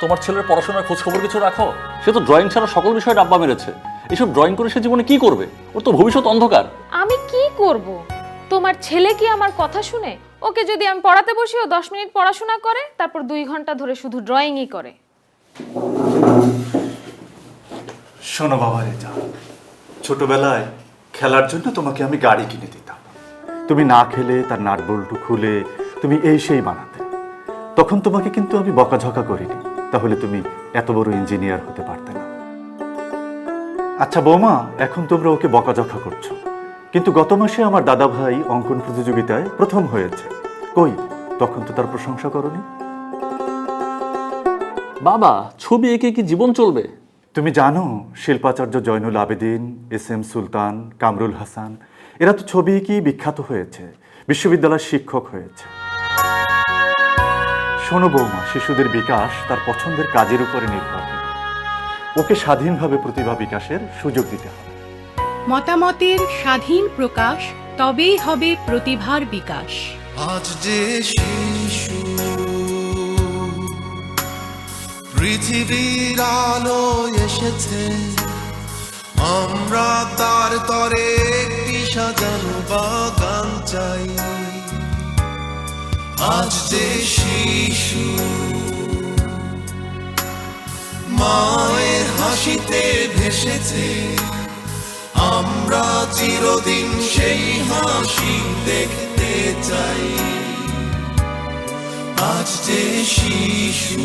তোমার ছেলের পড়াশোনার খোঁজ খবর কিছু রাখো? সে তো ড্রয়িং ছাড়া সকল বিষয়ে ডাব্বা মেরেছে। এসব ড্রয়িং করে সে জীবনে কি করবে? ওর তো ভবিষ্যৎ অন্ধকার। আমি কি করব? তোমার ছেলে কি আমার কথা শুনে? ওকে যদি আমি পড়াতে বসি, ও 10 মিনিট পড়াশোনা করে, তারপর 2 ঘন্টা ধরে শুধু ড্রয়িংই করে। শোনো বাবা রেজা, ছোটবেলায় খেলার জন্য তোমাকে আমি গাড়ি কিনে দিতাম। তুমি না খেলে তার নাট বল্টু খুলে তুমি এই সেই বানাতে। তখন তোমাকে কিন্তু আমি বকাঝকা করিনি, তাহলে তুমি এত বড় ইঞ্জিনিয়ার হতে পারতে না। আচ্ছা বৌমা, এখন তোমরা ওকে বকাঝকা করছো, কিন্তু গত মাসে আমার দাদা ভাই অঙ্কন প্রতিযোগিতায় প্রথম হয়েছে। কই, তখন তো তার প্রশংসা করনি? বাবা, ছবি এঁকে কি জীবন চলবে? তুমি জানো শিল্পাচার্য জয়নুল আবেদিন, এস এম সুলতান, কামরুল হাসান এরা তো ছবি কি বিখ্যাত হয়েছে, বিশ্ববিদ্যালয়ের শিক্ষক হয়েছে। শোনো বৌমা, শিশুদের বিকাশ তার পছন্দের কাজের উপরে নির্ভর করে। ওকে স্বাধীনভাবে প্রতিভা বিকাশের সুযোগ দিতে হবে। মতামতের স্বাধীন প্রকাশ, তবেই হবে প্রতিভার বিকাশ। আজ যে শিশু পৃথিবীর আলো এসেছে, আমরা তার তরে একটি সাজানো বাগান চাই। আজ যে শিশু মায়ের হাসিতে ভেসেছে, আমরা চিরদিন সেই হাসি দেখতে চাই। আজ যে শিশু